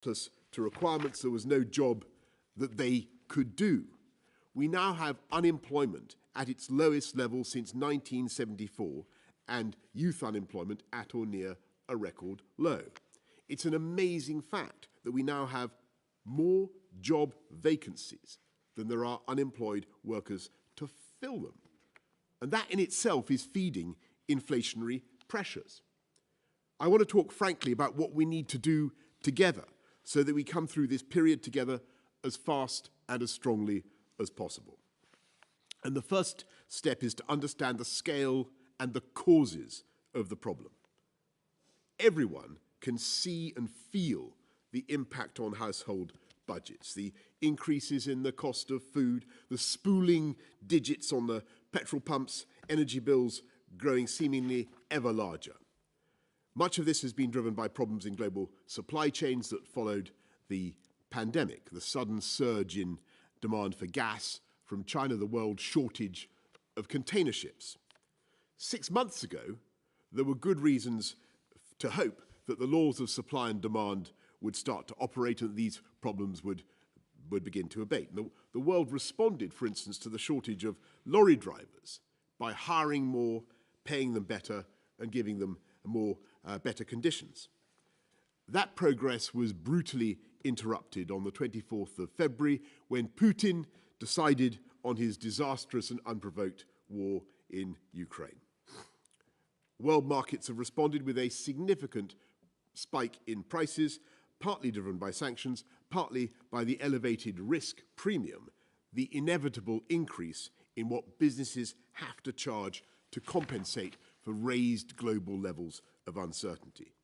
to requirements, there was no job that they could do. We now have unemployment at its lowest level since 1974 and youth unemployment at or near a record low. It's an amazing fact that we now have more job vacancies than there are unemployed workers to fill them. And that in itself is feeding inflationary pressures. I want to talk frankly about what we need to do together so that we come through this period together as fast and as strongly as possible. And the first step is to understand the scale and the causes of the problem. Everyone can see and feel the impact on household budgets, the increases in the cost of food, the spooling digits on the petrol pumps, energy bills growing seemingly ever larger. Much of this has been driven by problems in global supply chains that followed the pandemic, the sudden surge in demand for gas from China, the world shortage of container ships. 6 months ago, there were good reasons to hope that the laws of supply and demand would start to operate and these problems would begin to abate. The world responded, for instance, to the shortage of lorry drivers by hiring more, paying them better, and giving them better conditions. That progress was brutally interrupted on the 24th of February when Putin decided on his disastrous and unprovoked war in Ukraine. World markets have responded with a significant spike in prices, partly driven by sanctions, partly by the elevated risk premium, the inevitable increase in what businesses have to charge to compensate for raised global levels of uncertainty.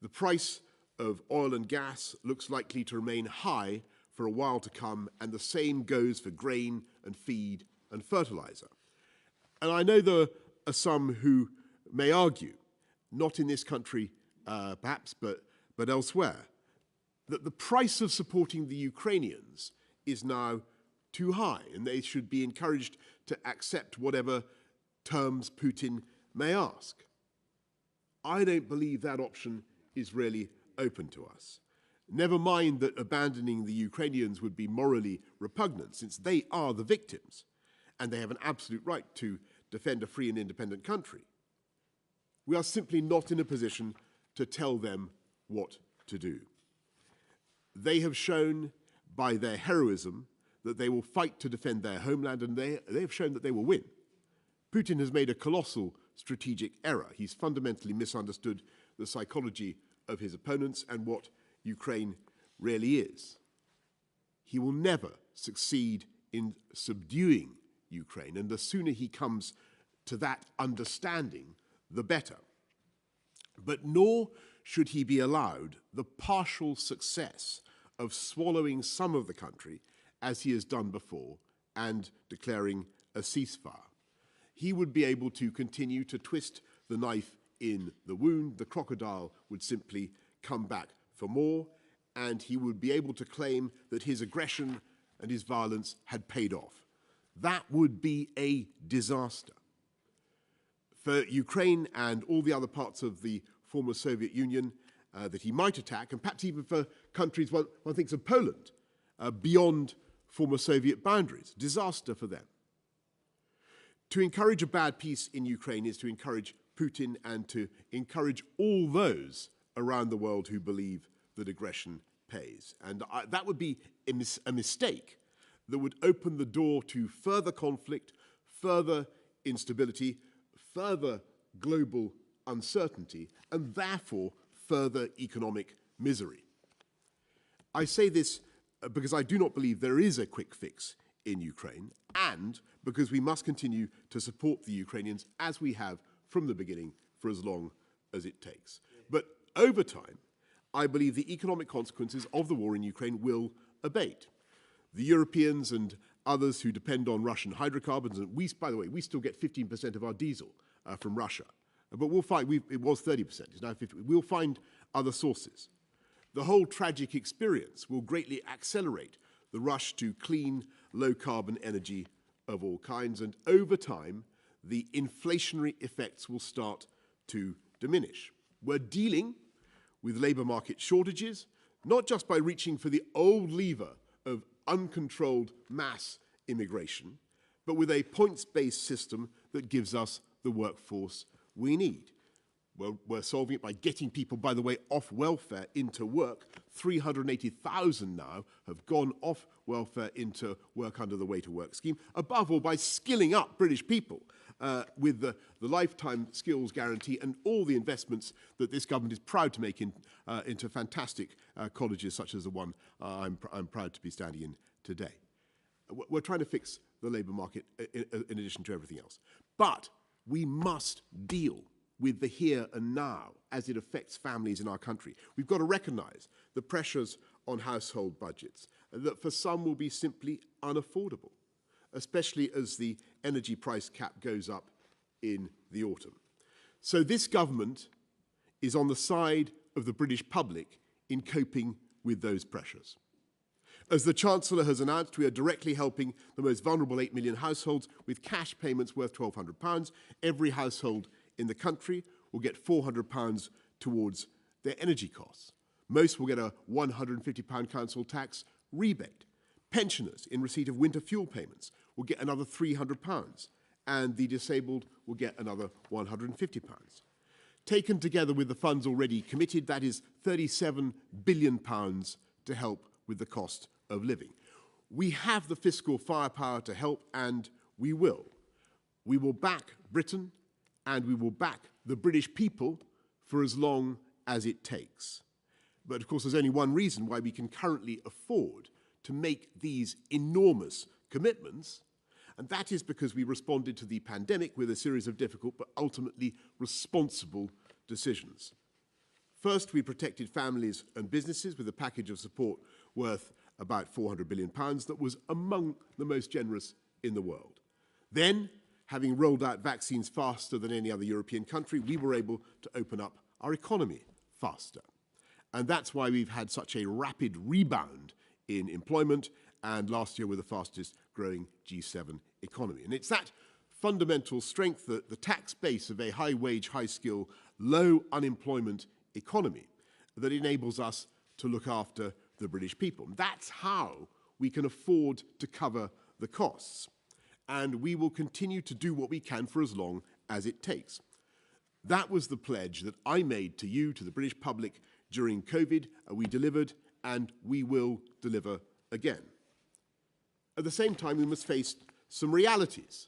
The price of oil and gas looks likely to remain high for a while to come, and the same goes for grain and feed and fertilizer. And I know there are some who may argue, not in this country perhaps, but elsewhere, that the price of supporting the Ukrainians is now too high and they should be encouraged to accept whatever terms Putin may ask. I don't believe that option is really open to us. Never mind that abandoning the Ukrainians would be morally repugnant, since they are the victims and they have an absolute right to defend a free and independent country. We are simply not in a position to tell them what to do. They have shown by their heroism that they will fight to defend their homeland, and they have shown that they will win. Putin has made a colossal strategic error. He's fundamentally misunderstood the psychology of his opponents and what Ukraine really is. He will never succeed in subduing Ukraine, and the sooner he comes to that understanding, the better. But nor should he be allowed the partial success of swallowing some of the country, as he has done before, and declaring a ceasefire. He would be able to continue to twist the knife in the wound. The crocodile would simply come back for more, and he would be able to claim that his aggression and his violence had paid off. That would be a disaster. For Ukraine and all the other parts of the former Soviet Union that he might attack, and perhaps even for countries, one thinks of Poland, beyond former Soviet boundaries, disaster for them. To encourage a bad peace in Ukraine is to encourage Putin and to encourage all those around the world who believe that aggression pays. And that would be a mistake that would open the door to further conflict, further instability, further global uncertainty, and therefore further economic misery. I say this because I do not believe there is a quick fix in Ukraine, and because we must continue to support the Ukrainians as we have from the beginning for as long as it takes. But over time, I believe the economic consequences of the war in Ukraine will abate. The Europeans and others who depend on Russian hydrocarbons, and we, by the way, we still get 15% of our diesel from Russia, but we'll find, it was 30%, it's now 50%. We'll find other sources. The whole tragic experience will greatly accelerate the rush to clean, low-carbon energy of all kinds, and over time, the inflationary effects will start to diminish. We're dealing with labour market shortages not just by reaching for the old lever of uncontrolled mass immigration, but with a points-based system that gives us the workforce we need. We're solving it by getting people, by the way, off welfare into work. 380,000 now have gone off welfare into work under the Way to Work scheme. Above all, by skilling up British people with the lifetime skills guarantee and all the investments that this government is proud to make into fantastic colleges such as the one I'm proud to be standing in today. We're trying to fix the labour market in addition to everything else. But we must deal with the here and now as it affects families in our country. We've got to recognise the pressures on household budgets that for some will be simply unaffordable, especially as the energy price cap goes up in the autumn. So this government is on the side of the British public in coping with those pressures. As the Chancellor has announced, we are directly helping the most vulnerable 8 million households with cash payments worth £1,200. Every household in the country will get £400 towards their energy costs. Most will get a £150 council tax rebate. Pensioners in receipt of winter fuel payments will get another £300, and the disabled will get another £150. Taken together with the funds already committed, that is £37 billion to help with the cost of living. We have the fiscal firepower to help, and we will. We will back Britain, and we will back the British people for as long as it takes. But of course, there's only one reason why we can currently afford to make these enormous commitments, and that is because we responded to the pandemic with a series of difficult but ultimately responsible decisions. First, we protected families and businesses with a package of support worth about £400 billion that was among the most generous in the world. Then, having rolled out vaccines faster than any other European country, we were able to open up our economy faster. And that's why we've had such a rapid rebound in employment, and last year we're the fastest growing G7 economy. And it's that fundamental strength, that the tax base of a high-wage, high-skill, low unemployment economy that enables us to look after the British people. That's how we can afford to cover the costs. And we will continue to do what we can for as long as it takes. That was the pledge that I made to you, to the British public, during COVID. We delivered, and we will deliver again. At the same time, we must face some realities.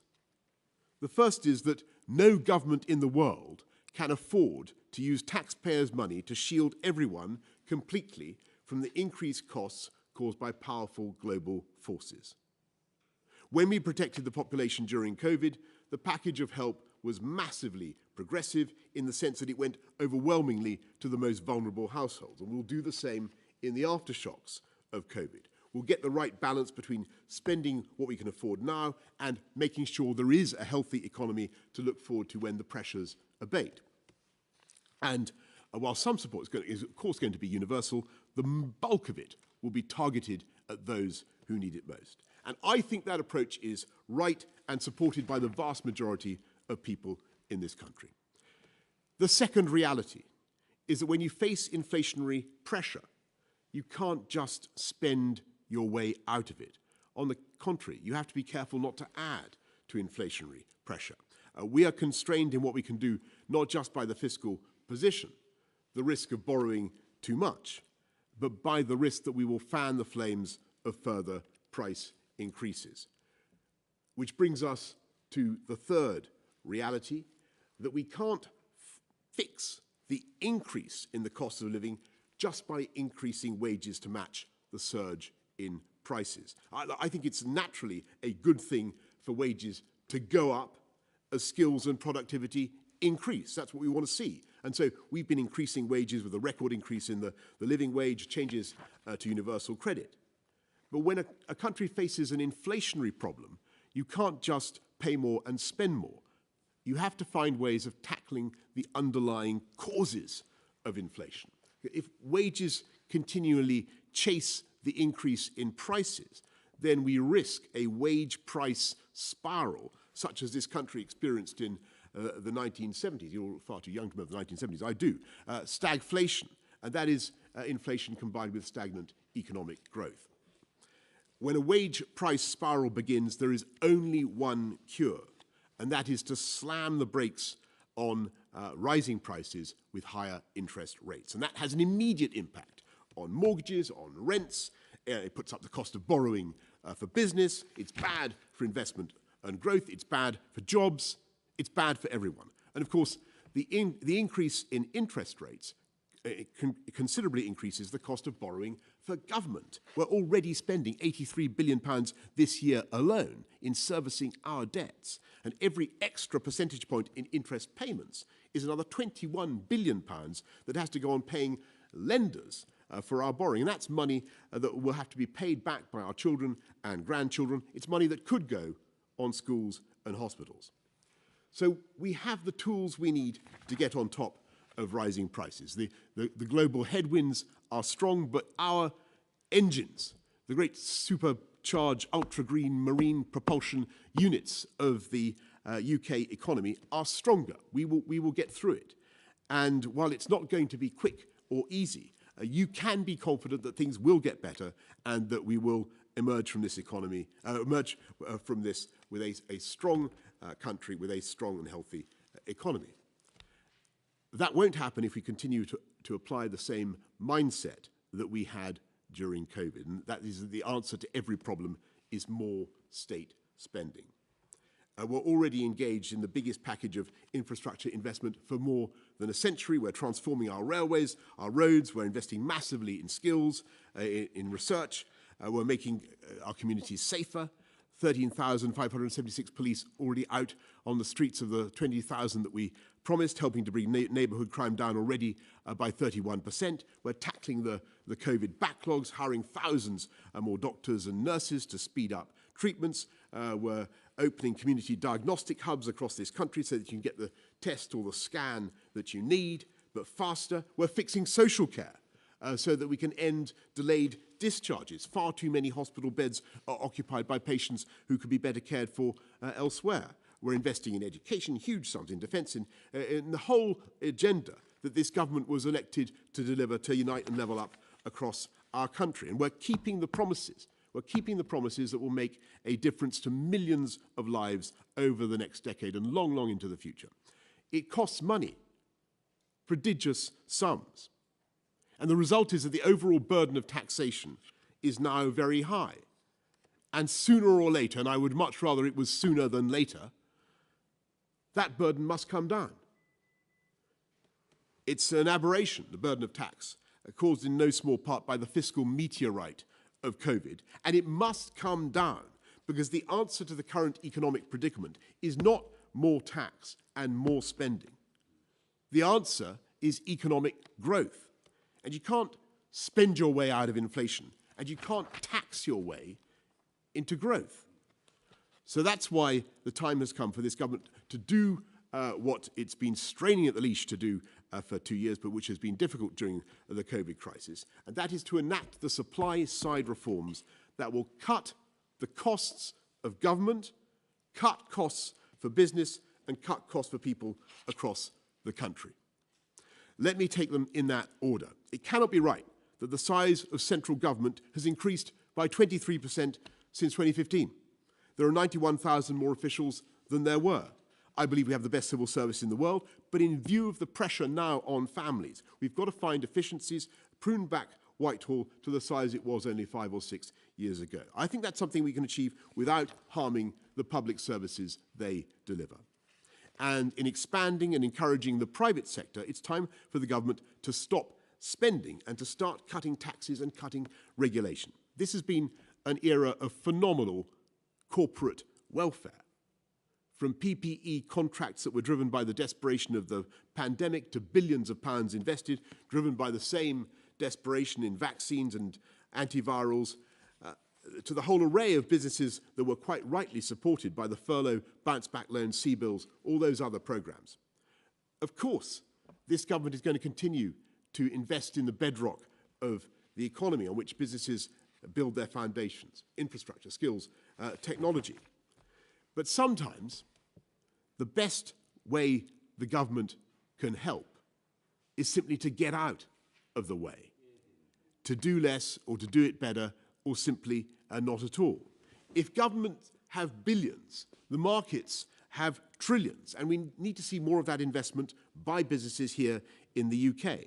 The first is that no government in the world can afford to use taxpayers' money to shield everyone completely from the increased costs caused by powerful global forces. When we protected the population during COVID, the package of help was massively progressive in the sense that it went overwhelmingly to the most vulnerable households. And we'll do the same in the aftershocks of COVID. We'll get the right balance between spending what we can afford now and making sure there is a healthy economy to look forward to when the pressures abate. And while some support is of course going to be universal, the bulk of it will be targeted at those who need it most. And I think that approach is right and supported by the vast majority of people in this country. The second reality is that when you face inflationary pressure, you can't just spend your way out of it. On the contrary, you have to be careful not to add to inflationary pressure. We are constrained in what we can do, not just by the fiscal position, the risk of borrowing too much, but by the risk that we will fan the flames of further price increases. Which brings us to the third reality, that we can't fix the increase in the cost of living just by increasing wages to match the surge in prices. I think it's naturally a good thing for wages to go up as skills and productivity increase. That's what we want to see. And so we've been increasing wages with a record increase in the living wage, changes to universal credit. But when a country faces an inflationary problem, you can't just pay more and spend more. You have to find ways of tackling the underlying causes of inflation. If wages continually chase the increase in prices, then we risk a wage price spiral, such as this country experienced in the 1970s. You're far too young to remember the 1970s. I do. Stagflation. And that is inflation combined with stagnant economic growth. When a wage price spiral begins, there is only one cure, and that is to slam the brakes on rising prices with higher interest rates. And that has an immediate impact on mortgages, on rents. It puts up the cost of borrowing for business. It's bad for investment and growth. It's bad for jobs. It's bad for everyone. And of course, the increase in interest rates considerably increases the cost of borrowing for government. We're already spending £83 billion this year alone in servicing our debts. And every extra percentage point in interest payments is another £21 billion that has to go on paying lenders for our borrowing. And that's money that will have to be paid back by our children and grandchildren. It's money that could go on schools and hospitals. So we have the tools we need to get on top of rising prices. The global headwinds are strong, but our engines, the great supercharged ultra-green marine propulsion units of the UK economy, are stronger. We will get through it. And while it's not going to be quick or easy, you can be confident that things will get better and that we will emerge from this economy, from this with a strong country, with a strong and healthy economy. That won't happen if we continue to apply the same mindset that we had during COVID. And that is the answer to every problem is more state spending. We're already engaged in the biggest package of infrastructure investment for more than a century. We're transforming our railways, our roads. We're investing massively in skills, in research. We're making our communities safer. 13,576 police already out on the streets of the 20,000 that we promised, helping to bring neighbourhood crime down already by 31%. We're tackling the COVID backlogs, hiring thousands more doctors and nurses to speed up treatments. We're opening community diagnostic hubs across this country so that you can get the test or the scan that you need, but faster. We're fixing social care so that we can end delayed discharges. Far too many hospital beds are occupied by patients who could be better cared for elsewhere. We're investing in education, huge sums in defence, in the whole agenda that this government was elected to deliver, to unite and level up across our country. And we're keeping the promises. We're keeping the promises that will make a difference to millions of lives over the next decade and long, long into the future. It costs money, prodigious sums. And the result is that the overall burden of taxation is now very high. And sooner or later, and I would much rather it was sooner than later, that burden must come down. It's an aberration, the burden of tax, caused in no small part by the fiscal meteorite of COVID, and it must come down because the answer to the current economic predicament is not more tax and more spending. The answer is economic growth. And you can't spend your way out of inflation, and you can't tax your way into growth. So that's why the time has come for this government to do what it's been straining at the leash to do for 2 years, but which has been difficult during the COVID crisis, and that is to enact the supply-side reforms that will cut the costs of government, cut costs for business, and cut costs for people across the country. Let me take them in that order. It cannot be right that the size of central government has increased by 23% since 2015. There are 91,000 more officials than there were. I believe we have the best civil service in the world, but in view of the pressure now on families, we've got to find efficiencies, prune back Whitehall to the size it was only 5 or 6 years ago. I think that's something we can achieve without harming the public services they deliver. And in expanding and encouraging the private sector, it's time for the government to stop spending and to start cutting taxes and cutting regulation. This has been an era of phenomenal corporate welfare. From PPE contracts that were driven by the desperation of the pandemic to billions of pounds invested, driven by the same desperation in vaccines and antivirals, to the whole array of businesses that were quite rightly supported by the furlough, bounce-back loans, C-bills, all those other programmes. Of course, this government is going to continue to invest in the bedrock of the economy on which businesses build their foundations, infrastructure, skills, technology. But sometimes the best way the government can help is simply to get out of the way. to do less or to do it better or simply not at all. If governments have billions, the markets have trillions, and we need to see more of that investment by businesses here in the UK.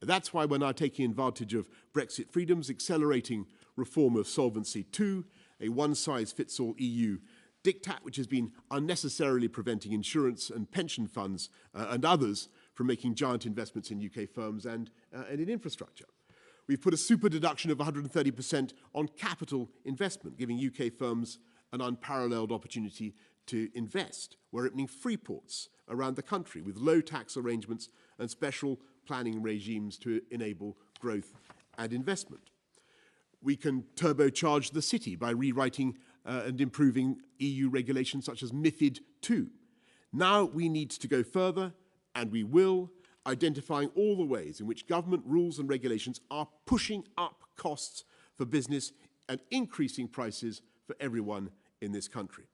That's why we're now taking advantage of Brexit freedoms, accelerating reform of Solvency II, a one-size-fits-all EU diktat which has been unnecessarily preventing insurance and pension funds and others from making giant investments in UK firms and in infrastructure. We've put a super deduction of 130% on capital investment, giving UK firms an unparalleled opportunity to invest. We're opening free ports around the country with low tax arrangements and special planning regimes to enable growth and investment. We can turbocharge the city by rewriting and improving EU regulations such as MiFID II. Now we need to go further, and we will, identifying all the ways in which government rules and regulations are pushing up costs for business and increasing prices for everyone in this country.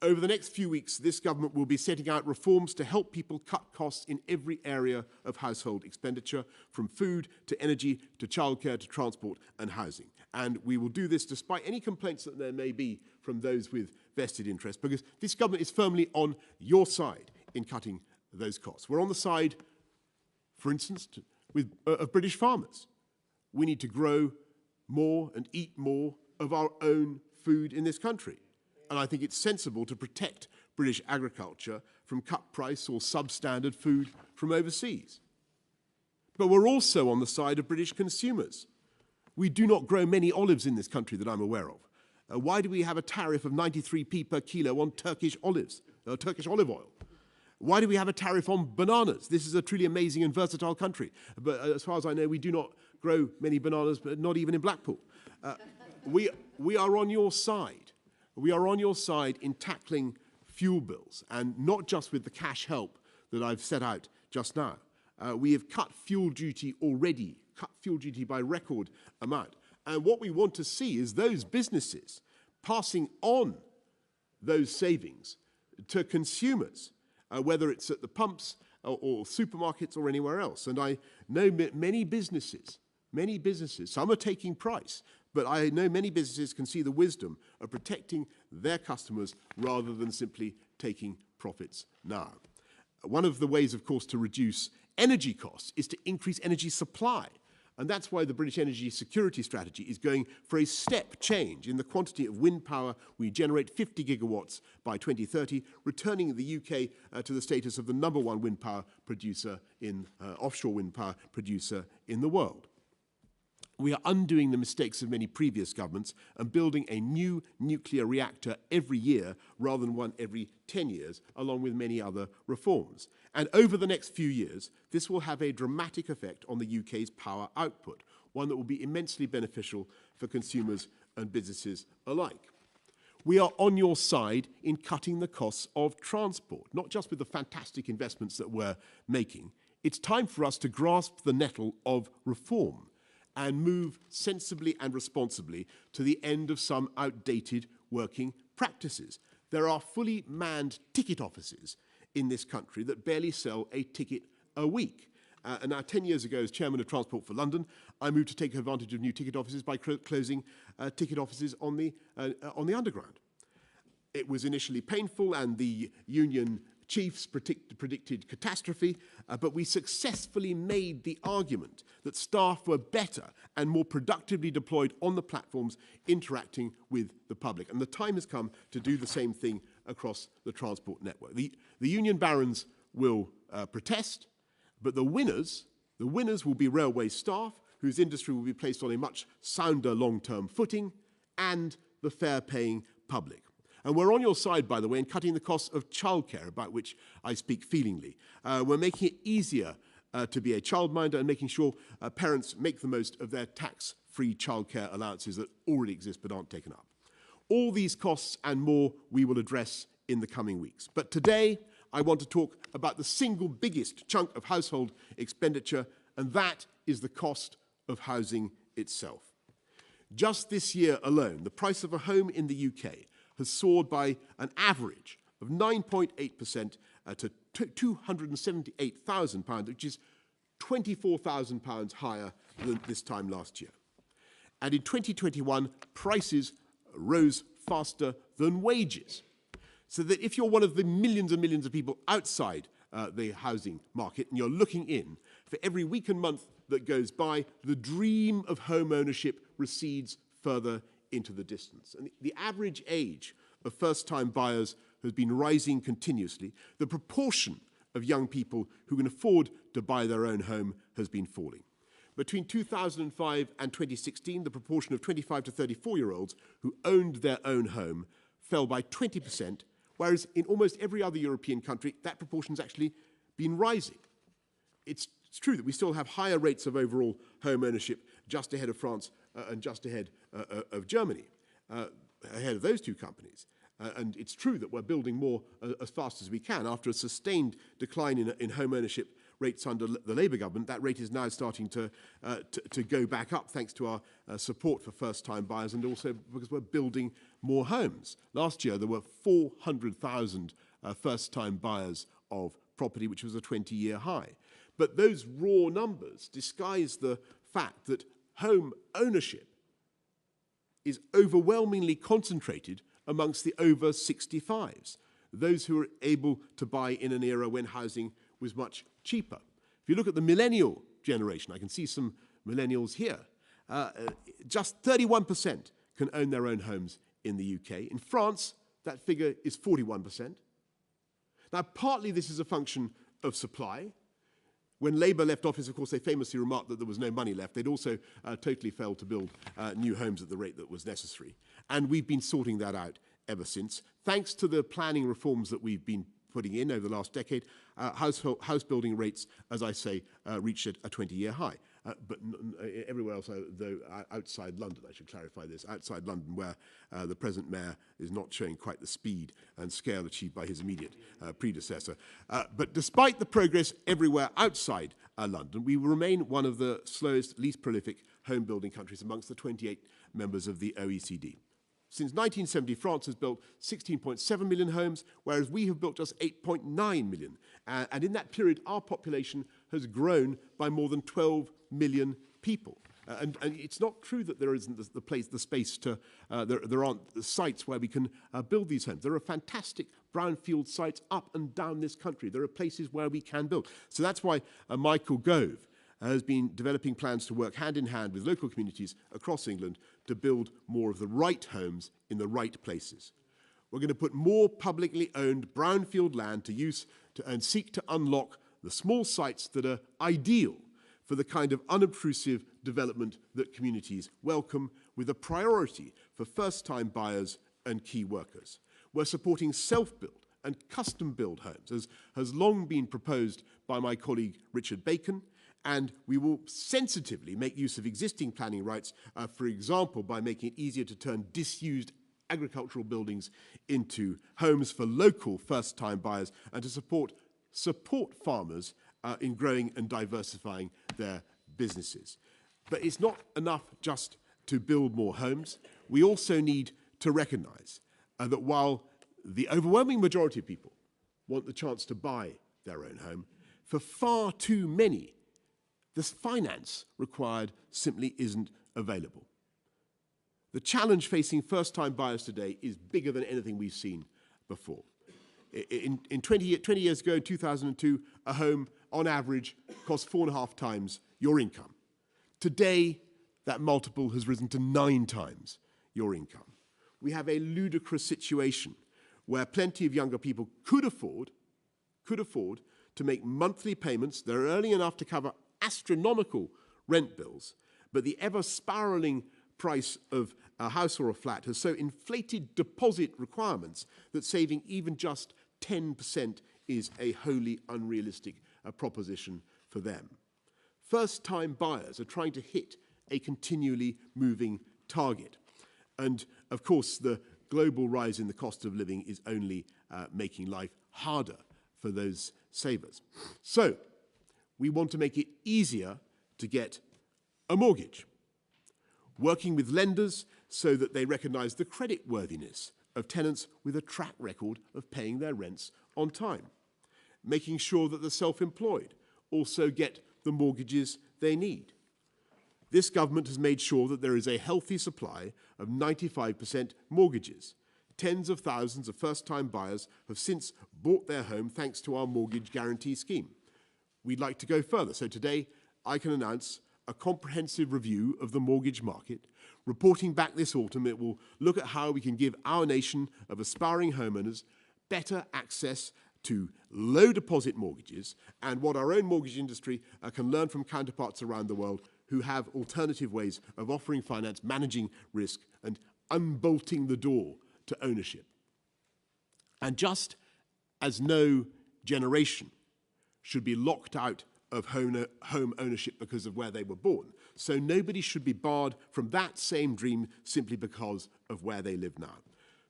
Over the next few weeks, this government will be setting out reforms to help people cut costs in every area of household expenditure, from food to energy to childcare to transport and housing. And we will do this despite any complaints that there may be from those with vested interest, because this government is firmly on your side in cutting those costs. We're on the side, for instance, of British farmers. We need to grow more and eat more of our own food in this country. And I think it's sensible to protect British agriculture from cut price or substandard food from overseas. But we're also on the side of British consumers. We do not grow many olives in this country that I'm aware of. Why do we have a tariff of 93p per kilo on Turkish olives, Turkish olive oil? Why do we have a tariff on bananas? This is a truly amazing and versatile country. But as far as I know, we do not grow many bananas, but not even in Blackpool. We are on your side. We are on your side in tackling fuel bills, and not just with the cash help that I've set out just now. We have cut fuel duty already, cut fuel duty by record amount. And what we want to see is those businesses passing on those savings to consumers, whether it's at the pumps or supermarkets or anywhere else. And I know many businesses, some are taking price, but I know many businesses can see the wisdom of protecting their customers rather than simply taking profits now. One of the ways, of course, to reduce energy costs is to increase energy supply. And that's why the British Energy Security Strategy is going for a step change in the quantity of wind power. We generate 50 gigawatts by 2030, returning the UK to the status of the #1 wind power producer in offshore wind power producer in the world. We are undoing the mistakes of many previous governments and building a new nuclear reactor every year rather than one every 10 years, along with many other reforms. And over the next few years, this will have a dramatic effect on the UK's power output, one that will be immensely beneficial for consumers and businesses alike. We are on your side in cutting the costs of transport, not just with the fantastic investments that we're making. It's time for us to grasp the nettle of reform and move sensibly and responsibly to the end of some outdated working practices. There are fully manned ticket offices in this country that barely sell a ticket a week. And now, 10 years ago, as chairman of Transport for London, I moved to take advantage of new ticket offices by closing ticket offices on the underground. It was initially painful, and the union chiefs predicted catastrophe, but we successfully made the argument that staff were better and more productively deployed on the platforms interacting with the public. And the time has come to do the same thing across the transport network. The union barons will protest, but the winners will be railway staff, whose industry will be placed on a much sounder long-term footing, and the fare-paying public. And we're on your side, by the way, in cutting the costs of childcare, about which I speak feelingly. We're making it easier to be a childminder and making sure parents make the most of their tax-free childcare allowances that already exist but aren't taken up. All these costs and more we will address in the coming weeks. But today, I want to talk about the single biggest chunk of household expenditure, and that is the cost of housing itself. Just this year alone, the price of a home in the UK has soared by an average of 9.8% to £278,000, which is £24,000 higher than this time last year. And in 2021, prices rose faster than wages. So that if you're one of the millions and millions of people outside the housing market and you're looking in, for every week and month that goes by, the dream of home ownership recedes further into the distance. And the average age of first-time buyers has been rising continuously. The proportion of young people who can afford to buy their own home has been falling. Between 2005 and 2016, the proportion of 25 to 34-year-olds who owned their own home fell by 20%, whereas in almost every other European country, that proportion has actually been rising. It's true that we still have higher rates of overall home ownership, just ahead of France and just ahead of Germany, ahead of those two companies. And it's true that we're building more as fast as we can. After a sustained decline in home ownership rates under the Labour government, that rate is now starting to go back up thanks to our support for first-time buyers and also because we're building more homes. Last year there were 400,000 first-time buyers of property, which was a 20-year high. But those raw numbers disguise the fact that home ownership is overwhelmingly concentrated amongst the over 65s, those who are able to buy in an era when housing was much cheaper. If you look at the millennial generation, I can see some millennials here, just 31% can own their own homes in the UK. In France, that figure is 41%. Now, partly this is a function of supply. When Labour left office, of course, they famously remarked that there was no money left. They'd also totally failed to build new homes at the rate that was necessary. And we've been sorting that out ever since. Thanks to the planning reforms that we've been putting in over the last decade, house building rates, as I say, reached a 20-year high. But everywhere else, though, outside London, I should clarify this, outside London, where the present mayor is not showing quite the speed and scale achieved by his immediate predecessor. But despite the progress everywhere outside London, we remain one of the slowest, least prolific home building countries amongst the 28 members of the OECD. Since 1970, France has built 16.7 million homes, whereas we have built just 8.9 million. And in that period, our population has grown by more than 12 million people. And it's not true that there isn't the space to, there aren't sites where we can build these homes. There are fantastic brownfield sites up and down this country. There are places where we can build. So that's why Michael Gove has been developing plans to work hand in hand with local communities across England to build more of the right homes in the right places. We're going to put more publicly owned brownfield land to use and seek to unlock the small sites that are ideal for the kind of unobtrusive development that communities welcome, with a priority for first-time buyers and key workers. We're supporting self-build and custom-build homes, as has long been proposed by my colleague Richard Bacon, and we will sensitively make use of existing planning rights, for example, by making it easier to turn disused agricultural buildings into homes for local first-time buyers and to support farmers in growing and diversifying their businesses. But it's not enough just to build more homes. We also need to recognise that while the overwhelming majority of people want the chance to buy their own home, for far too many, the finance required simply isn't available. The challenge facing first-time buyers today is bigger than anything we've seen before. In 20 years ago, in 2002, a home, on average, cost 4.5 times your income. Today, that multiple has risen to 9 times your income. We have a ludicrous situation where plenty of younger people could afford to make monthly payments that are early enough to cover astronomical rent bills, but the ever-spiralling price of a house or a flat has so inflated deposit requirements that saving even just 10% is a wholly unrealistic proposition for them. First-time buyers are trying to hit a continually moving target. And, of course, the global rise in the cost of living is only making life harder for those savers. So, we want to make it easier to get a mortgage, working with lenders so that they recognise the creditworthiness of tenants with a track record of paying their rents on time, making sure that the self-employed also get the mortgages they need, This government has made sure that there is a healthy supply of 95% mortgages. Tens of thousands of first-time buyers have since bought their home thanks to our mortgage guarantee scheme. We'd like to go further, so today I can announce a comprehensive review of the mortgage market. Reporting back this autumn, it will look at how we can give our nation of aspiring homeowners better access to low deposit mortgages and what our own mortgage industry can learn from counterparts around the world who have alternative ways of offering finance, managing risk and unbolting the door to ownership. And just as no generation should be locked out of home ownership because of where they were born, so nobody should be barred from that same dream simply because of where they live now.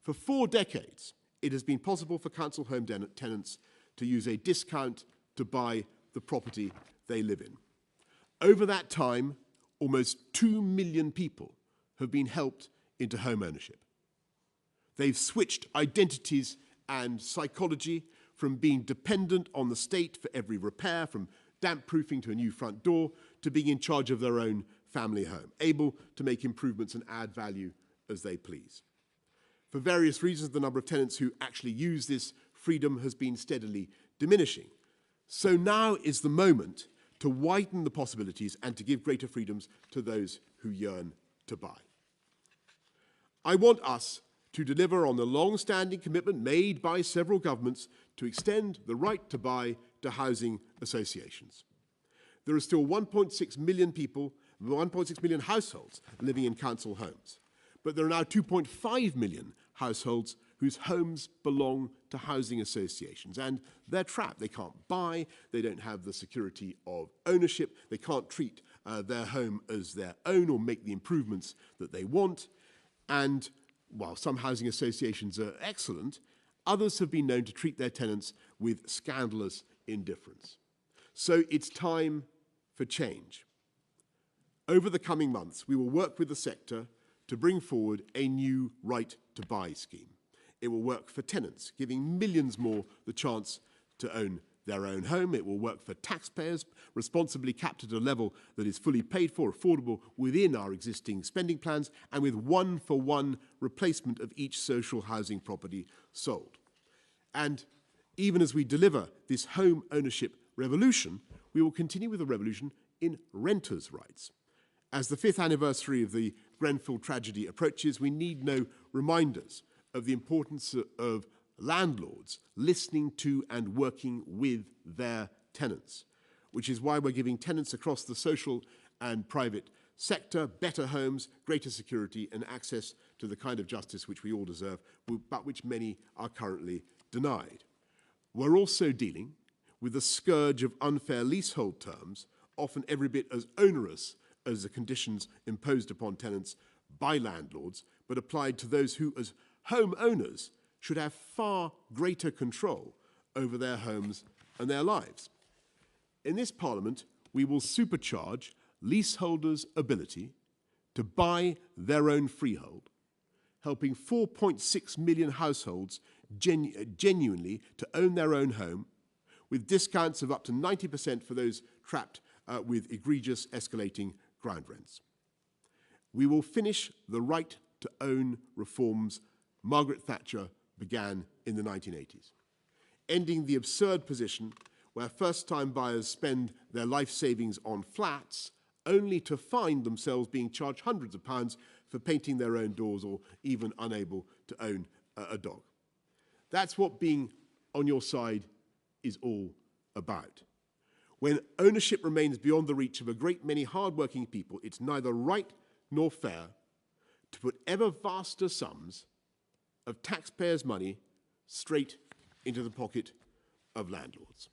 For 4 decades, it has been possible for council home tenants to use a discount to buy the property they live in. Over that time, almost 2 million people have been helped into home ownership. They've switched identities and psychology from being dependent on the state for every repair, from damp proofing to a new front door, to being in charge of their own family home, able to make improvements and add value as they please. For various reasons, the number of tenants who actually use this freedom has been steadily diminishing. So now is the moment to widen the possibilities and to give greater freedoms to those who yearn to buy. I want us to deliver on the long-standing commitment made by several governments to extend the right to buy to housing associations. There are still 1.6 million people, 1.6 million households living in council homes, but there are now 2.5 million households whose homes belong to housing associations, and they're trapped. They can't buy, they don't have the security of ownership, they can't treat their home as their own or make the improvements that they want, and while some housing associations are excellent, others have been known to treat their tenants with scandalous indifference. So it's time for change. Over the coming months, we will work with the sector to bring forward a new right to buy scheme. It will work for tenants, giving millions more the chance to own their own home. It will work for taxpayers, responsibly capped at a level that is fully paid for, affordable within our existing spending plans, and with one-for-one replacement of each social housing property sold. And even as we deliver this home ownership revolution, we will continue with the revolution in renters' rights. As the 5th anniversary of the Grenfell tragedy approaches, we need no reminders of the importance of landlords listening to and working with their tenants, which is why we're giving tenants across the social and private sector better homes, greater security and access to the kind of justice which we all deserve, but which many are currently denied. We're also dealing with the scourge of unfair leasehold terms, often every bit as onerous as the conditions imposed upon tenants by landlords, but applied to those who, as homeowners, should have far greater control over their homes and their lives. In this Parliament, we will supercharge leaseholders' ability to buy their own freehold, helping 4.6 million households genuinely to own their own home, with discounts of up to 90% for those trapped with egregious escalating ground rents. We will finish the right to own reforms Margaret Thatcher began in the 1980s, ending the absurd position where first-time buyers spend their life savings on flats only to find themselves being charged hundreds of pounds for painting their own doors or even unable to own a dog. That's what being on your side is all about. When ownership remains beyond the reach of a great many hard-working people, it's neither right nor fair to put ever vaster sums of taxpayers' money straight into the pocket of landlords.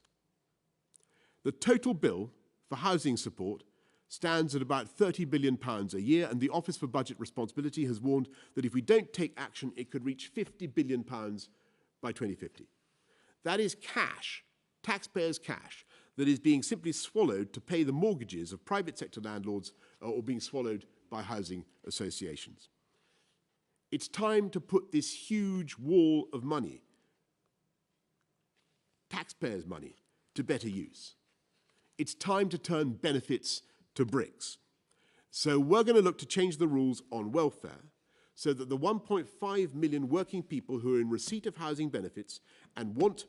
The total bill for housing support stands at about £30 billion a year, and the Office for Budget Responsibility has warned that if we don't take action, it could reach £50 billion by 2050. That is cash, taxpayers' cash, that is being simply swallowed to pay the mortgages of private sector landlords or being swallowed by housing associations. It's time to put this huge wall of money, taxpayers' money, to better use. It's time to turn benefits to bricks. So we're going to look to change the rules on welfare so that the 1.5 million working people who are in receipt of housing benefits and want,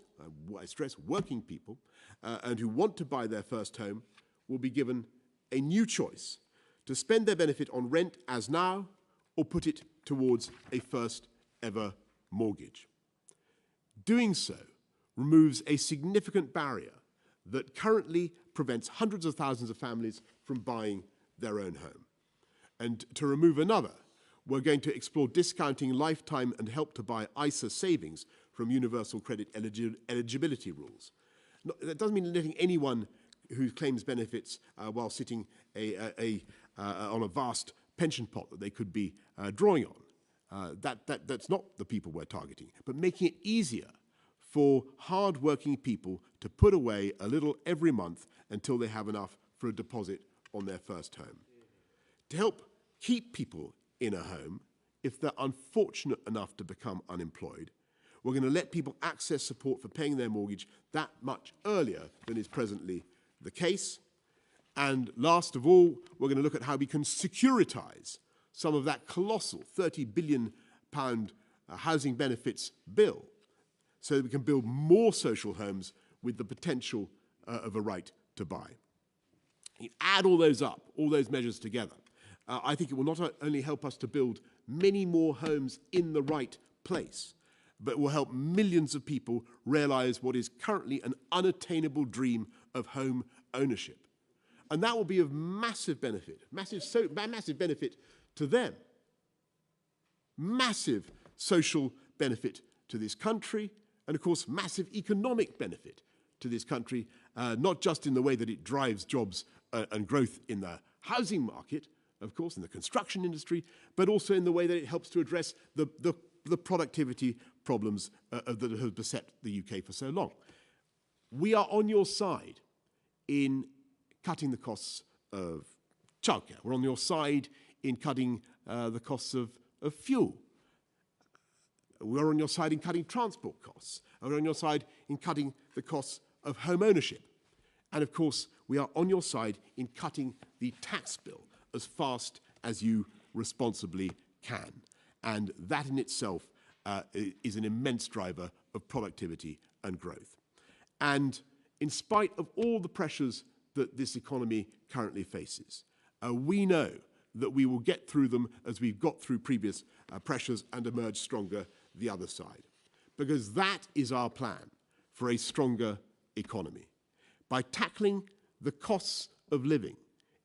I stress working people, and who want to buy their first home will be given a new choice to spend their benefit on rent as now or put it towards a first ever mortgage. Doing so removes a significant barrier that currently prevents hundreds of thousands of families from buying their own home. And to remove another, we're going to explore discounting lifetime and Help to Buy ISA savings from universal credit eligibility rules. That doesn't mean letting anyone who claims benefits while sitting on a vast pension pot that they could be drawing on. That's not the people we're targeting, but making it easier for hard-working people to put away a little every month until they have enough for a deposit on their first home. To help keep people in a home, if they're unfortunate enough to become unemployed, we're going to let people access support for paying their mortgage that much earlier than is presently the case. And last of all, we're going to look at how we can securitize some of that colossal £30 billion housing benefits bill so that we can build more social homes with the potential of a right to buy. You add all those up, all those measures together, I think it will not only help us to build many more homes in the right place, but will help millions of people realize what is currently an unattainable dream of home ownership. And that will be of massive benefit, massive benefit to them, massive social benefit to this country, and of course massive economic benefit to this country, not just in the way that it drives jobs and growth in the housing market, of course, in the construction industry, but also in the way that it helps to address the productivity problems that have beset the UK for so long. We are on your side in cutting the costs of childcare. We're on your side in cutting the costs of fuel. We're on your side in cutting transport costs. And we're on your side in cutting the costs of home ownership. And of course, we are on your side in cutting the tax bill as fast as you responsibly can. And that in itself is an immense driver of productivity and growth. And in spite of all the pressures that this economy currently faces, we know that we will get through them as we've got through previous pressures and emerge stronger the other side. Because that is our plan for a stronger economy. By tackling the costs of living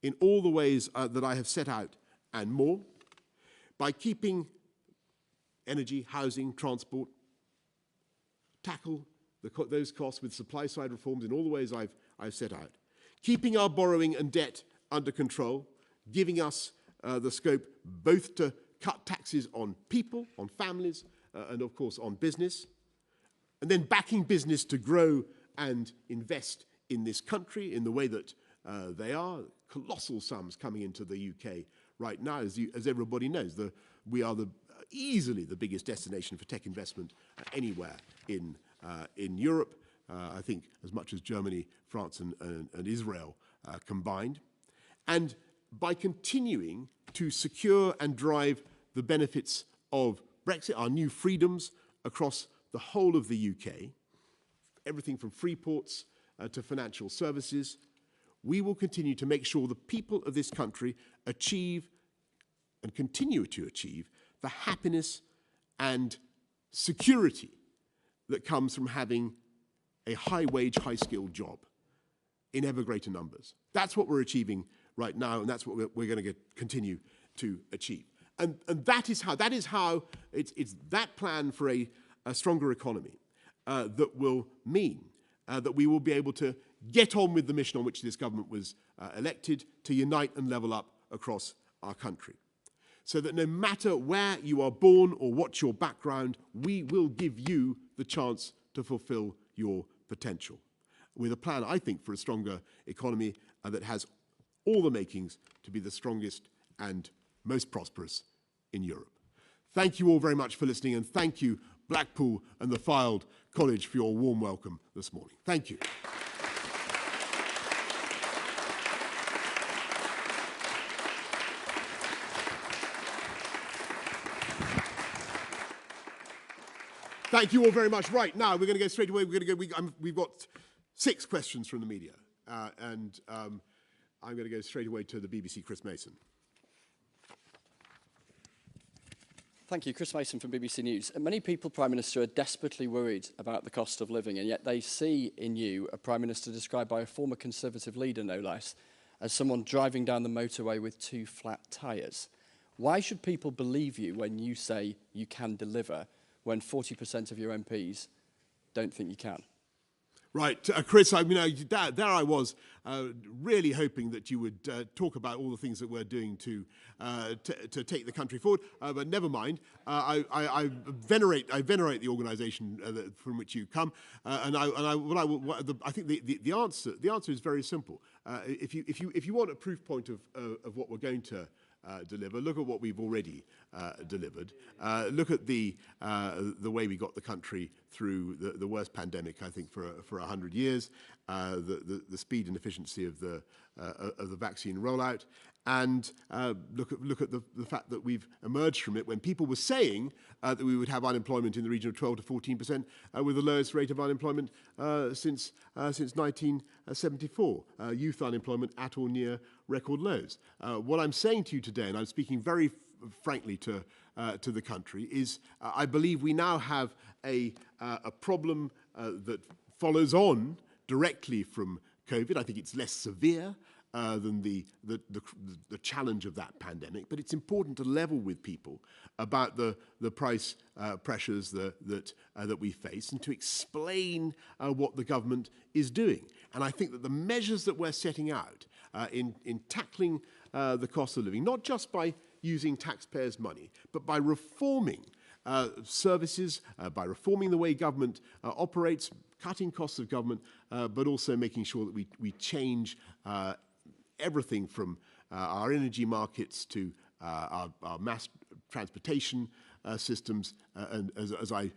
in all the ways that I have set out and more, by keeping energy, housing, transport, tackle those costs with supply-side reforms in all the ways I've set out, keeping our borrowing and debt under control, giving us the scope both to cut taxes on people, on families, and of course on business, and then backing business to grow and invest in this country in the way that they are. Colossal sums coming into the UK right now, as everybody knows. We are easily the biggest destination for tech investment anywhere in Europe. I think as much as Germany, France, and Israel combined. And by continuing to secure and drive the benefits of Brexit, our new freedoms across the whole of the UK, everything from free ports to financial services, we will continue to make sure the people of this country achieve and continue to achieve the happiness and security that comes from having a high-wage, high-skilled job in ever greater numbers. That's what we're achieving right now, and that's what we're going to continue to achieve. And that is how it's that plan for a stronger economy that will mean that we will be able to get on with the mission on which this government was elected, to unite and level up across our country. So that no matter where you are born or what your background, we will give you the chance to fulfill your potential. With a plan, I think, for a stronger economy that has all the makings to be the strongest and most prosperous in Europe. Thank you all very much for listening, and thank you, Blackpool and the Fylde College, for your warm welcome this morning. Thank you. Thank you all very much. Right, now we're going to go straight away. We've got 6 questions from the media, and I'm going to go straight away to the BBC, Chris Mason. Thank you. Chris Mason from BBC News. Many people, Prime Minister, are desperately worried about the cost of living, and yet they see in you a Prime Minister described by a former Conservative leader, no less, as someone driving down the motorway with 2 flat tyres. Why should people believe you when you say you can deliver, when 40% of your MPs don't think you can? Right, Chris, I mean, there I was really hoping that you would talk about all the things that we're doing to take the country forward, but never mind. I venerate the organisation from which you come, I think the answer is very simple. If you want a proof point of what we're going to deliver, look at what we've already delivered. Look at the way we got the country through the worst pandemic, I think, for 100 years. The speed and efficiency of the vaccine rollout, and look at the fact that we've emerged from it when people were saying that we would have unemployment in the region of 12 to 14%, with the lowest rate of unemployment since 1974. Youth unemployment at or near record lows. What I'm saying to you today, and I'm speaking very frankly to the country, is I believe we now have a problem that follows on directly from COVID. I think it's less severe than the challenge of that pandemic, but it's important to level with people about the price pressures that we face, and to explain what the government is doing. And I think that the measures that we're setting out in tackling the cost of living, not just by using taxpayers' money, but by reforming services, by reforming the way government operates, cutting costs of government, but also making sure that we change everything from our energy markets to our mass transportation systems, and as I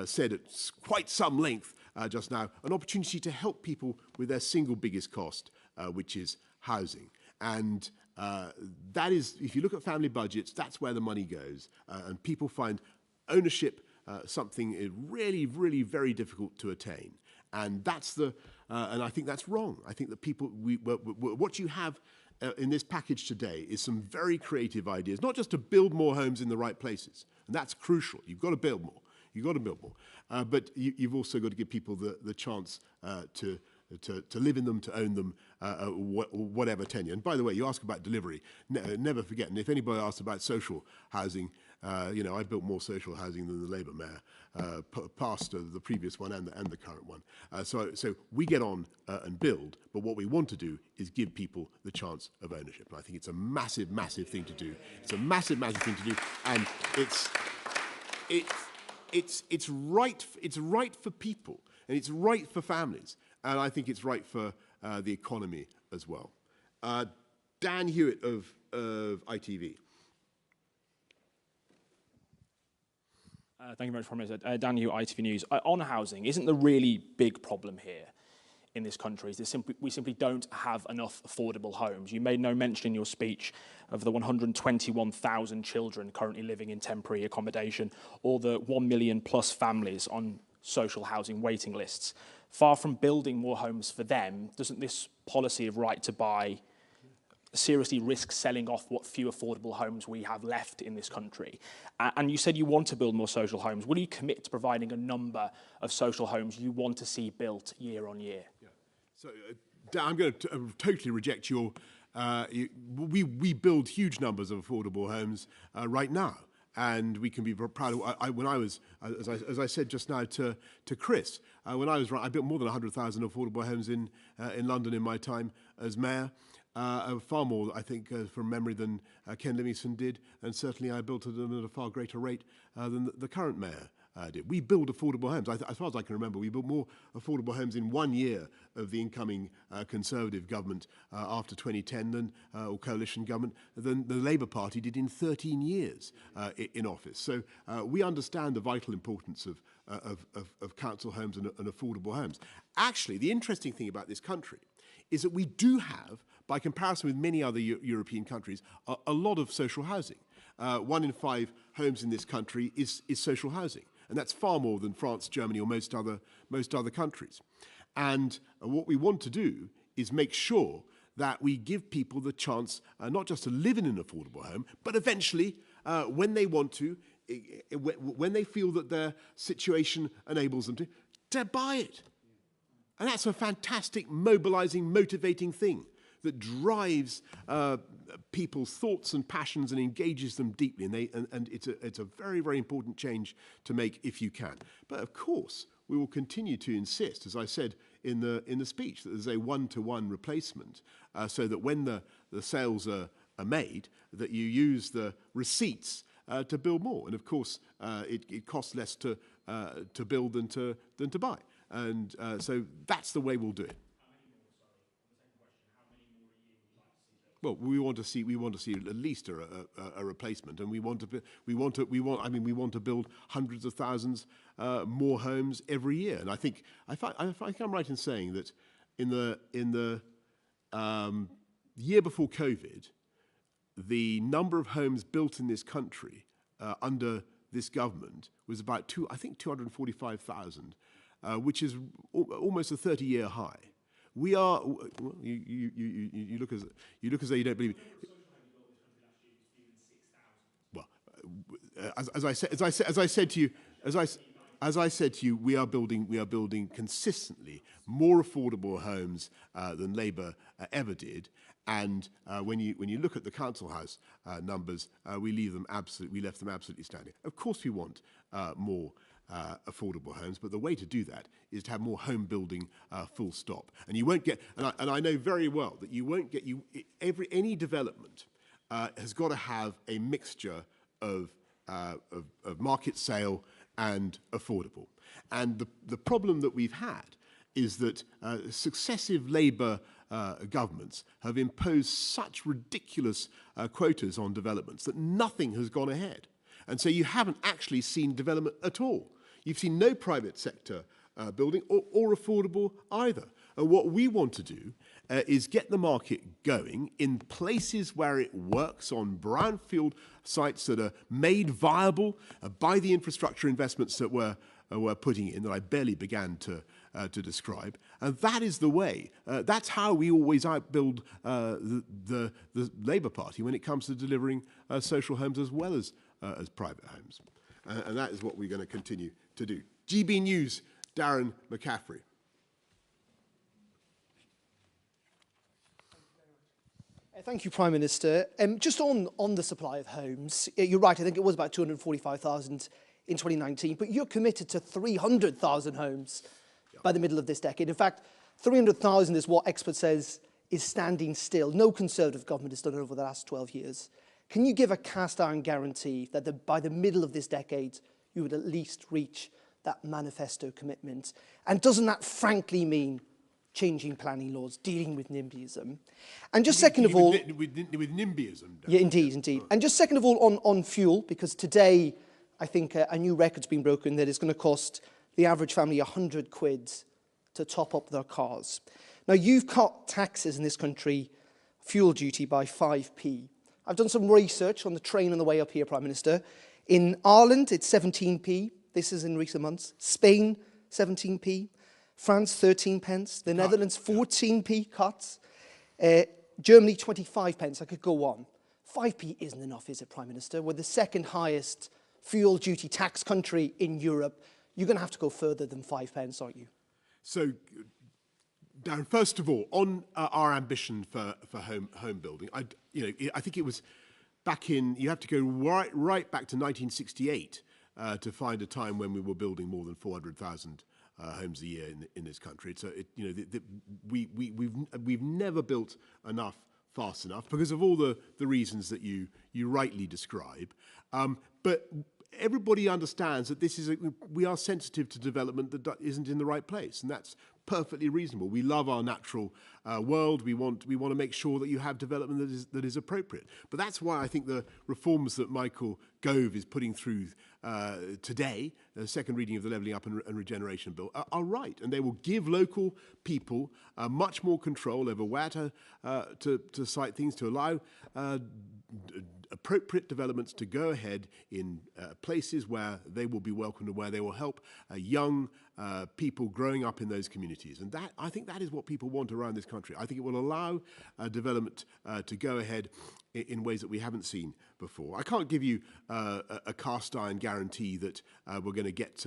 said at quite some length just now, an opportunity to help people with their single biggest cost, which is housing. And that is, if you look at family budgets, that's where the money goes, and people find ownership something really, really very difficult to attain. And that's and I think that's wrong. I think that what you have in this package today is some very creative ideas, not just to build more homes in the right places, and that's crucial. You've got to build more. You've got to build more, but you've also got to give people the chance to live in them, to own them, whatever tenure. And by the way, you ask about delivery. Never forget, and if anybody asks about social housing, I built more social housing than the Labour mayor, past the previous one and the current one. So we get on and build, but what we want to do is give people the chance of ownership. And I think it's a massive, massive thing to do. It's a massive, massive thing to do, and it's right for people, and it's right for families. And I think it's right for the economy as well. Dan Hewitt of ITV. Thank you very much, Prime Minister. Dan Hewitt, ITV News. On housing, isn't the really big problem here in this country is that we simply don't have enough affordable homes? You made no mention in your speech of the 121,000 children currently living in temporary accommodation, or the 1 million plus families on social housing waiting lists. Far from building more homes for them, doesn't this policy of right to buy seriously risk selling off what few affordable homes we have left in this country? And you said you want to build more social homes. Will you commit to providing a number of social homes you want to see built year on year? Yeah. So I'm going to totally reject your... we build huge numbers of affordable homes right now. And we can be proud of. When I was, as I said just now to Chris, when I built more than 100,000 affordable homes in London in my time as mayor. Far more, I think, from memory than Ken Livingstone did, and certainly I built them at a far greater rate than the current mayor did. We build affordable homes. As far as I can remember, we built more affordable homes in 1 year of the incoming Conservative government after 2010 or coalition government than the Labour Party did in 13 years in office. So we understand the vital importance of council homes and affordable homes. Actually, the interesting thing about this country is that we do have, by comparison with many other European countries, a lot of social housing. 1 in 5 homes in this country is social housing. And that's far more than France, Germany, or most other countries. And what we want to do is make sure that we give people the chance not just to live in an affordable home, but eventually, when they want to, when they feel that their situation enables them to buy it. And that's a fantastic, mobilizing, motivating thing that drives people's thoughts and passions and engages them deeply. And it's a very, very important change to make if you can. But of course, we will continue to insist, as I said in the speech, that there's a one-to-one replacement, so that when the sales are made, that you use the receipts to build more. And of course, it costs less to build than to buy. And so that's the way we'll do it. Well, we want to see at least a replacement, and we want to build hundreds of thousands more homes every year. And I think I'm right in saying that in the year before COVID, the number of homes built in this country under this government was about 245,000, which is almost a 30-year high. We are. Well, you look as though you don't believe it. Well, as I said to you, we are building consistently more affordable homes than Labour ever did. And when you look at the council house numbers, we left them absolutely standing. Of course, we want more affordable homes, but the way to do that is to have more home building, full stop. And you won't get, and I know very well that you won't get, any development has got to have a mixture of market sale and affordable. And the problem that we've had is that successive Labour governments have imposed such ridiculous quotas on developments that nothing has gone ahead. And so you haven't actually seen development at all. You've seen no private sector building or affordable either. And what we want to do is get the market going in places where it works, on brownfield sites that are made viable by the infrastructure investments that we're putting in, that I barely began to describe. And that is the way. That's how we always outbuild the Labour Party when it comes to delivering social homes as well as private homes. And that is what we're going to continue to do. GB News, Darren McCaffrey. Thank you, Prime Minister. Just on the supply of homes, you're right, I think it was about 245,000 in 2019, but you're committed to 300,000 homes by the middle of this decade. In fact, 300,000 is what expert says is standing still. No Conservative government has done it over the last 12 years. Can you give a cast-iron guarantee that by the middle of this decade, you would at least reach that manifesto commitment? And doesn't that frankly mean changing planning laws, dealing with NIMBYism? And just second of all... With NIMBYism? Yeah, indeed. And just second of all, on fuel, because today, I think a new record's been broken that it's going to cost the average family 100 quid to top up their cars. Now, you've cut taxes in this country, fuel duty, by 5p. I've done some research on the train on the way up here, Prime Minister. In Ireland, it's 17p. This is in recent months. Spain, 17p. France, 13 pence. The Netherlands, 14p cuts. Germany, 25 pence. I could go on. 5p isn't enough, is it, Prime Minister? We're the second highest fuel duty tax country in Europe. You're going to have to go further than 5 pence, aren't you? So, Darren, first of all, on our ambition for home building, I think it was back in, you have to go right back to 1968 to find a time when we were building more than 400,000 homes a year in this country. So, we've never built enough fast enough because of all the reasons that you rightly describe. But everybody understands that we are sensitive to development that isn't in the right place, and that's perfectly reasonable. We love our natural world. We want to make sure that you have development that is appropriate. But that's why I think the reforms that Michael Gove is putting through today, the second reading of the Levelling Up and Regeneration Bill, are right, and they will give local people much more control over where to site things, to allow appropriate developments to go ahead in places where they will be welcomed and where they will help young people growing up in those communities. And that, I think that is what people want around this country. I think it will allow development to go ahead in ways that we haven't seen before. I can't give you a cast iron guarantee that we're going to get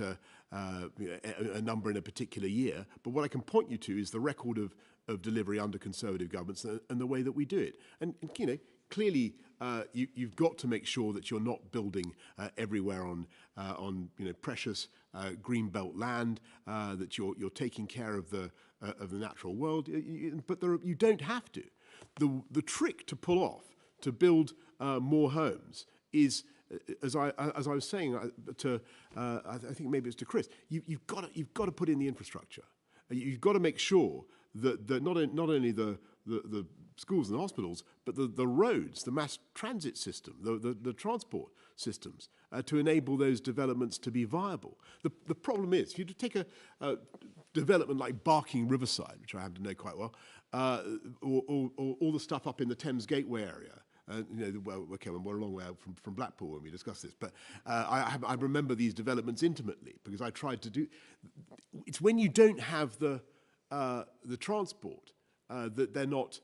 a number in a particular year, but what I can point you to is the record of delivery under Conservative governments and the way that we do it. And you know, clearly you've got to make sure that you're not building everywhere on precious greenbelt land, that you're taking care of the natural world, but you don't have to. The trick to pull off to build more homes is, as I was saying I think maybe it's to Chris, you've got to put in the infrastructure. You've got to make sure that not only the schools and hospitals, but the roads, the mass transit system, the transport systems, to enable those developments to be viable. The problem is, if you take a development like Barking Riverside, which I happen to know quite well, or all the stuff up in the Thames Gateway area. Well, okay, we're a long way out from Blackpool when we discuss this, but I remember these developments intimately because I tried to do. It's when you don't have the transport that they're not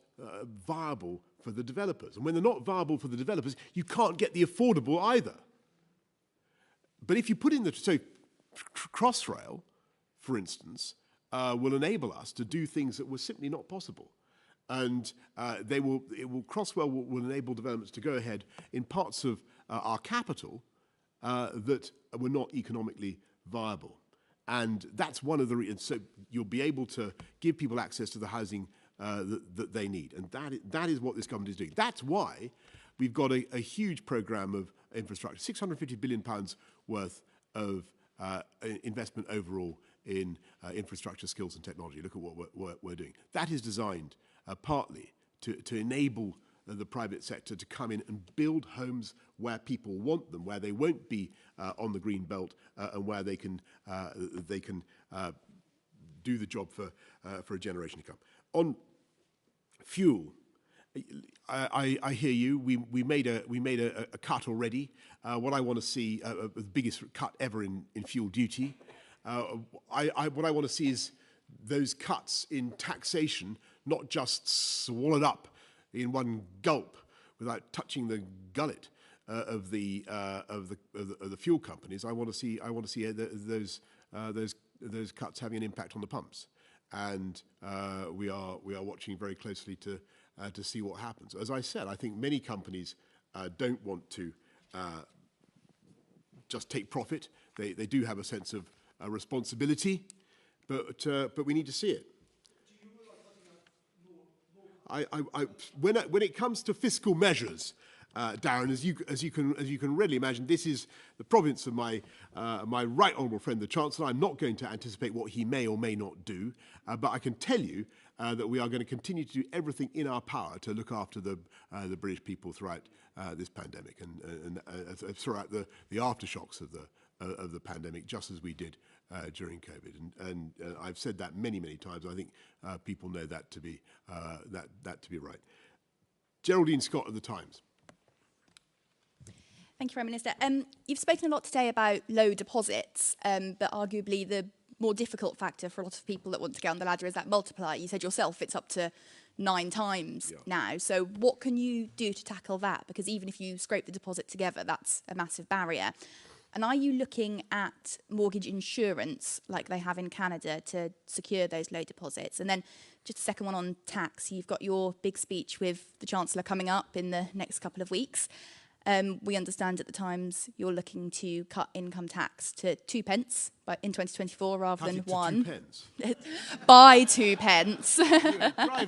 viable for the developers, and when they're not viable for the developers, you can't get the affordable either. But if you put in Crossrail, for instance, will enable us to do things that were simply not possible. And Crossrail will enable developments to go ahead in parts of our capital that were not economically viable. And that's one of the reasons. So you'll be able to give people access to the housing that they need. And that is what this government is doing. That's why we've got a huge programme of infrastructure, £650 billion worth of investment overall in infrastructure, skills and technology. Look at what we're doing. That is designed partly to enable the private sector to come in and build homes where people want them, where they won't be on the green belt, and where they can do the job for a generation to come. On fuel, I hear you. We made a cut already. What I want to see, the biggest cut ever in fuel duty. What I want to see is those cuts in taxation not just swallowed up in one gulp without touching the gullet of the fuel companies. I want to see those cuts having an impact on the pumps, and we are watching very closely to see what happens. As I said, I think many companies don't want to just take profit. They do have a sense of responsibility, but we need to see it. When it comes to fiscal measures, Darren, as you can readily imagine, this is the province of my right honourable friend, the Chancellor. I'm not going to anticipate what he may or may not do, but I can tell you that we are going to continue to do everything in our power to look after the British people throughout this pandemic and throughout the aftershocks of the pandemic, just as we did during COVID. And I've said that many times. I think people know that to be right. Geraldine Scott of The Times. Thank you, Prime Minister. You've spoken a lot today about low deposits, but arguably the more difficult factor for a lot of people that want to get on the ladder is that multiplier. You said yourself it's up to 9 times now. So what can you do to tackle that? Because even if you scrape the deposit together, that's a massive barrier. And are you looking at mortgage insurance like they have in Canada to secure those low deposits? And then just a second one on tax. You've got your big speech with the Chancellor coming up in the next couple of weeks. We understand at the Times you're looking to cut income tax to 2 pence in 2024 rather than 1. 2 pence? By 2 pence.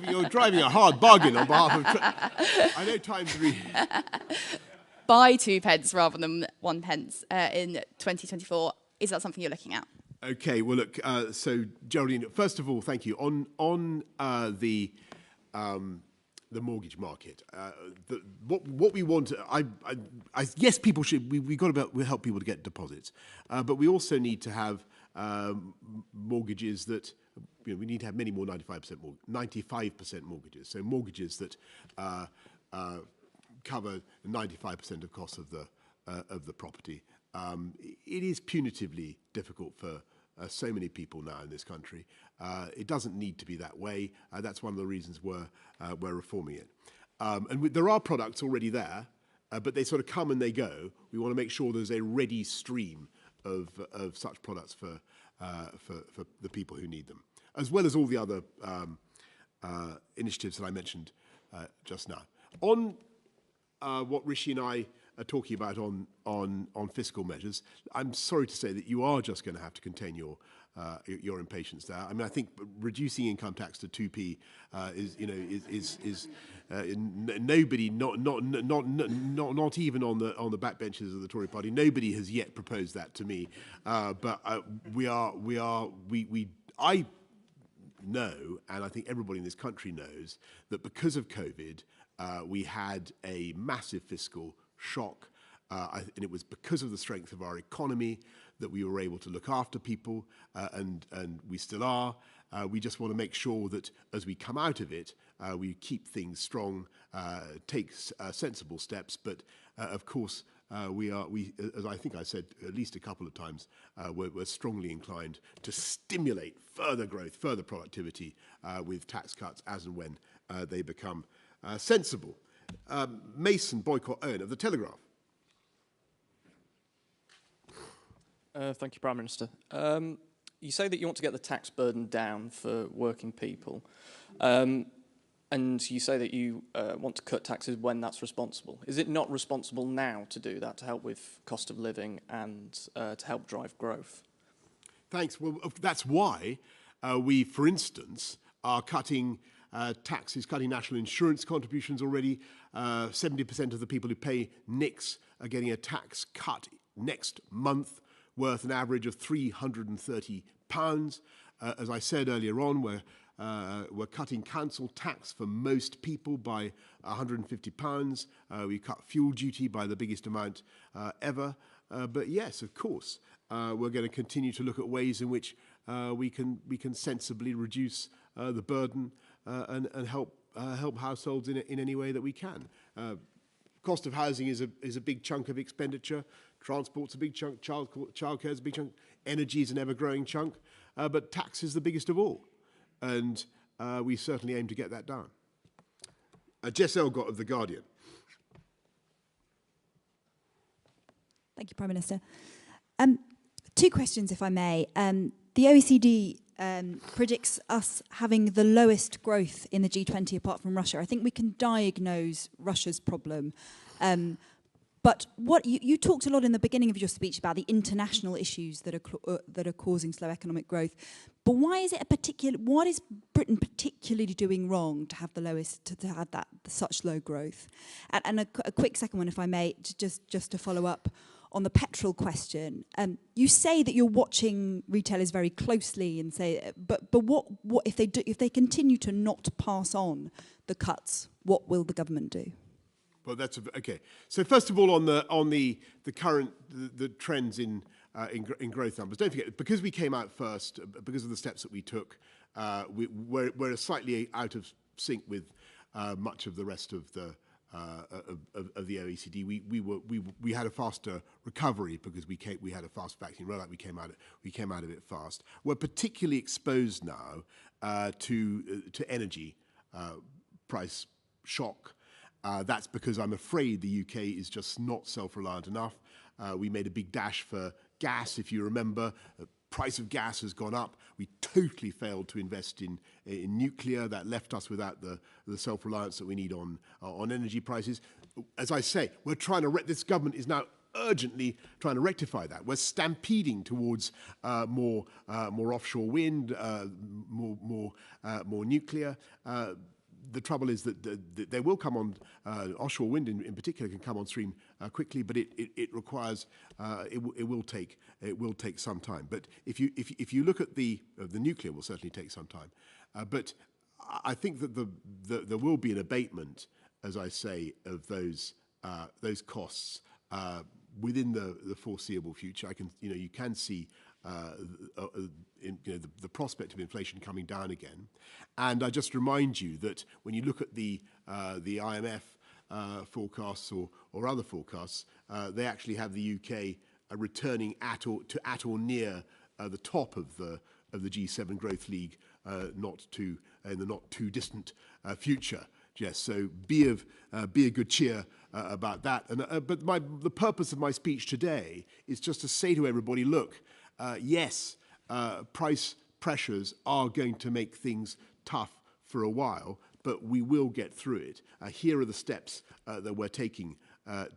You're driving a hard bargain on behalf of... I know Times read... By 2 pence rather than 1 pence in 2024. Is that something you're looking at? Okay, well, look, so Geraldine, first of all, thank you. On the mortgage market, what we want, yes, people should, we've got to help people to get deposits, but we also need to have mortgages that, we need to have many more 95% mortgages, so mortgages that cover 95% of costs of the property. It is punitively difficult for so many people now in this country. It doesn't need to be that way. That's one of the reasons we're reforming it. There are products already there, but they sort of come and they go. We want to make sure there's a ready stream of such products for the people who need them, as well as all the other initiatives that I mentioned just now. On what Rishi and I are talking about on fiscal measures, I'm sorry to say that you are just going to have to contain your impatience there. I mean, I think reducing income tax to 2p is nobody, not even on the backbenches of the Tory party, nobody has yet proposed that to me. But I know, and I think everybody in this country knows, that because of COVID, we had a massive fiscal shock, and it was because of the strength of our economy that we were able to look after people, and we still are. We just want to make sure that as we come out of it, we keep things strong, take sensible steps, but of course, we, as I think I said at least a couple of times, we're strongly inclined to stimulate further growth, further productivity with tax cuts as and when they become sensible. Mason Boycott Owen of The Telegraph. Thank you, Prime Minister. You say that you want to get the tax burden down for working people, and you say that you want to cut taxes when that's responsible. Is it not responsible now to do that, to help with cost of living and to help drive growth? Thanks. Well, that's why we, for instance, are cutting taxes, cutting national insurance contributions already. 70% of the people who pay NICs are getting a tax cut next month, worth an average of £330. As I said earlier on, we're cutting council tax for most people by £150. We cut fuel duty by the biggest amount ever. But yes, of course, we're going to continue to look at ways in which we can sensibly reduce the burden and help households in any way that we can. Cost of housing is a big chunk of expenditure. Transport's a big chunk. Childcare is a big chunk. Energy is an ever-growing chunk. But tax is the biggest of all. And we certainly aim to get that down. Jess Elgott of The Guardian. Thank you, Prime Minister. Two questions, if I may. The OECD predicts us having the lowest growth in the G20 apart from Russia. I think we can diagnose Russia's problem. But what you talked a lot in the beginning of your speech about the international issues that are causing slow economic growth. But why is what is Britain particularly doing wrong to have the lowest, to have that such low growth? And a quick second one, if I may, just to follow up on the petrol question. You say that you're watching retailers very closely, and say, but what if they continue to not pass on the cuts? What will the government do? Well, that's okay. So first of all, on the current trends in growth numbers, don't forget, because we came out first, because of the steps that we took, we're slightly out of sync with much of the rest of the OECD. We had a faster recovery because we had a fast vaccine rollout. We came out of it fast. We're particularly exposed now to energy price shock. That's because I'm afraid the UK is just not self-reliant enough. We made a big dash for gas, if you remember. The price of gas has gone up. We totally failed to invest in nuclear. That left us without the self-reliance that we need on energy prices. As I say, we're trying to. This government is now urgently trying to rectify that. We're stampeding towards more offshore wind, more nuclear. The trouble is that they will come on, offshore wind in particular can come on stream quickly, but it requires, it will take some time. But if you look at the nuclear, will certainly take some time. But I think that there will be an abatement, as I say, of those costs within the foreseeable future. You can see the prospect of inflation coming down again. And I just remind you that when you look at the IMF forecasts or other forecasts, they actually have the UK returning at or near the top of the G7 Growth League, in the not too distant future. Jess, so be of good cheer about that. But the purpose of my speech today is just to say to everybody, look, yes, price pressures are going to make things tough for a while, but we will get through it. Here are the steps that we're taking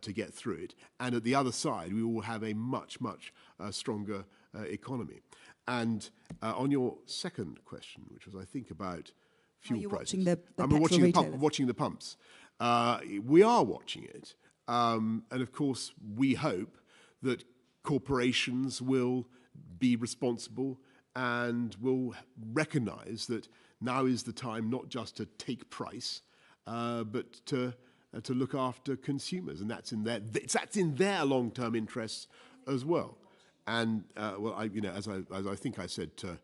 to get through it. And at the other side, we will have a much, much stronger economy. And on your second question, which was, I think, about fuel prices. Watching the I'm watching the pumps. We are watching it. And of course, we hope that corporations will be responsible and will recognize that now is the time not just to take price, but to look after consumers. And that's in their long-term interests as well. And well, as I think I said to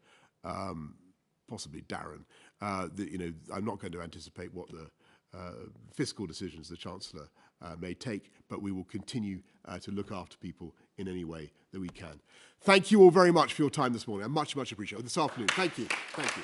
possibly Darren, that I'm not going to anticipate what the fiscal decisions the Chancellor may take, but we will continue to look after people in any way that we can. Thank you all very much for your time this morning. I much appreciate it. This afternoon. Thank you. Thank you.